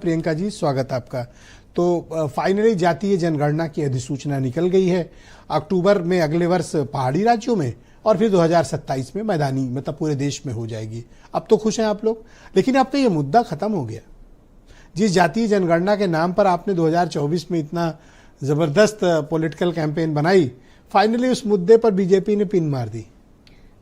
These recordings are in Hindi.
प्रियंका जी, स्वागत आपका। तो फाइनली जातीय जनगणना की अधिसूचना निकल गई है। अक्टूबर में अगले वर्ष पहाड़ी राज्यों में और फिर 2027 में मैदानी, मतलब पूरे देश में हो जाएगी। अब तो खुश हैं आप लोग, लेकिन अब तो ये मुद्दा खत्म हो गया। जिस जातीय जनगणना के नाम पर आपने 2024 में इतना जबरदस्त पॉलिटिकल कैंपेन बनाई, फाइनली उस मुद्दे पर बीजेपी ने पिन मार दी।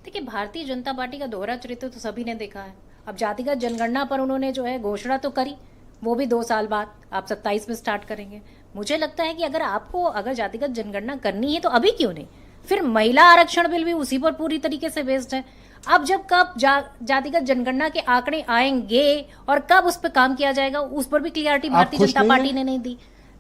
देखिए, भारतीय जनता पार्टी का दोहरा चरित्र तो सभी ने देखा है। अब जातिगत जनगणना पर उन्होंने जो है घोषणा तो करी, वो भी 2 साल बाद, आप 27 में स्टार्ट करेंगे। मुझे लगता है कि अगर जातिगत जनगणना करनी है तो अभी क्यों नहीं। फिर महिला आरक्षण बिल भी उसी पर पूरी तरीके से बेस्ड है। अब जब कब जातिगत जनगणना के आंकड़े आएंगे और कब उस पर काम किया जाएगा, उस पर भी क्लियरिटी भारतीय जनता पार्टी ने नहीं दी।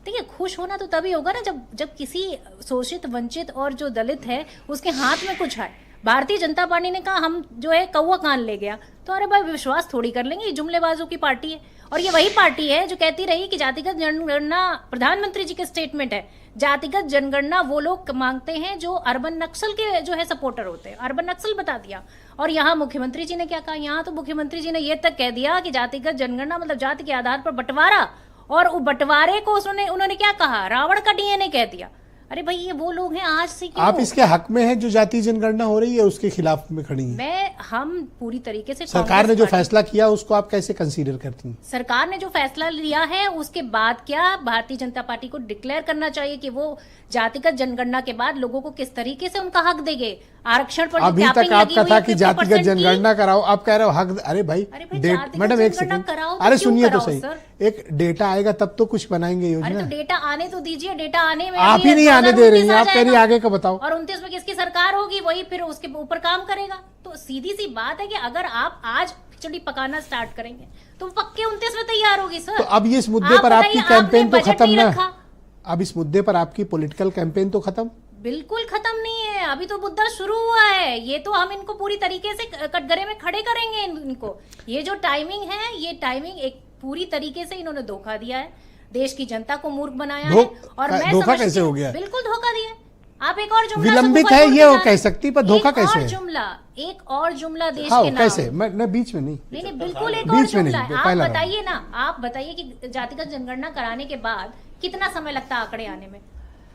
देखिए, खुश होना तो तभी होगा ना जब किसी शोषित, वंचित और जो दलित है उसके हाथ में कुछ आए। भारतीय जनता पार्टी ने कहा हम जो है कौवा कान ले गया, तो अरे भाई विश्वास थोड़ी कर लेंगे। ये जुमलेबाजों की पार्टी है और ये वही पार्टी है जो कहती रही कि जातिगत जनगणना, प्रधानमंत्री जी के स्टेटमेंट है, जातिगत जनगणना वो लोग मांगते हैं जो अर्बन नक्सल के जो है सपोर्टर होते हैं। अर्बन नक्सल बता दिया। और यहाँ मुख्यमंत्री जी ने क्या कहा, यहाँ तो मुख्यमंत्री जी ने ये तक कह दिया कि जातिगत जनगणना मतलब जाति के आधार पर बंटवारा, और बंटवारे को उन्होंने क्या कहा, रावण का डीएनए कह दिया। अरे भाई, ये वो लोग हैं आज से क्यों? आप इसके हक में हैं जो जातीय जनगणना हो रही है उसके खिलाफ में खड़ी हैं? हम पूरी तरीके से, सरकार ने जो फैसला किया उसको आप कैसे कंसीडर करती हैं? सरकार ने जो फैसला लिया है उसके बाद क्या भारतीय जनता पार्टी को डिक्लेयर करना चाहिए कि वो जातिगत जनगणना के बाद लोगों को किस तरीके से उनका हक देंगे। आरक्षण पर अभी तक आपका था कि जातिगत जनगणना कराओ, आप कह रहे हो हक। अरे भाई मैडम एक सेकंड, अरे सुनिए तो सही, एक डेटा आएगा तब तो कुछ बनाएंगे योजना। अरे तो डेटा आने तो दीजिए, डेटा आने में आप ही नहीं आने दे रही हैं, आप कह रही आगे का बताओ। और 29 में किसकी सरकार होगी, वही फिर उसके ऊपर काम करेगा। तो सीधी सी बात है कि अगर आप आज खिचड़ी पकाना स्टार्ट करेंगे तो पक्के 29 में तैयार होगी सर। तो अब ये इस मुद्दे पर आपकी कैंपेन तो खत्म ना, अब इस मुद्दे पर आपकी पॉलिटिकल कैंपेन तो खत्म? बिल्कुल खत्म नहीं है, अभी तो मुद्दा शुरू हुआ है। ये तो हम इनको पूरी तरीके से कटघरे में खड़े करेंगे इनको। ये जो टाइमिंग है, ये टाइमिंग एक पूरी तरीके से इन्होंने धोखा दिया है, देश की जनता को मूर्ख बनाया है। और मैं धोखा कैसे हो गया? बिल्कुल धोखा दिया। आप एक और जुमला विलंबित है ये वो कह सकती, पर धोखा कैसे है? एक और जुमला देश के नाम। कैसे? मैं बीच में नहीं, बिल्कुल एक और जुमला है। आप बताइए ना, आप बताइए कि जातिगत जनगणना कराने के बाद कितना समय लगता है आंकड़े आने में?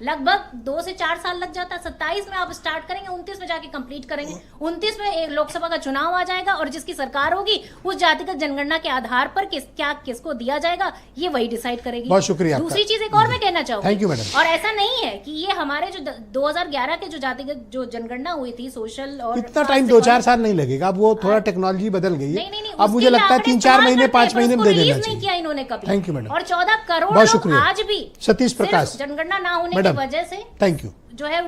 लगभग 2 से 4 साल लग जाता है। 27 में आप स्टार्ट करेंगे, 29 में जाके कंप्लीट करेंगे। 29 में एक लोकसभा का चुनाव आ जाएगा और जिसकी सरकार होगी उस जातिगत जनगणना के आधार पर किसको दिया जाएगा ये वही डिसाइड करेगी। बहुत शुक्रिया। दूसरी चीज एक और मैं कहना चाहूंगी, थैंक यू मैडम। और ऐसा नहीं है कि ये हमारे जो 2011 के जो जातिगत जो जनगणना हुई थी सोशल, और इतना टाइम 2-4 साल नहीं लगेगा। अब वो थोड़ा टेक्नोलॉजी बदल गई है। अब मुझे लगता है 3-4 महीने 5 महीने में दे देना चाहिए। नहीं किया इन्होंने कभी। Thank you madam. और 14 करोड़ बहुत शुक्रिया। आज भी सतीश प्रकाश जनगणना ना होने की वजह से थैंक यू जो है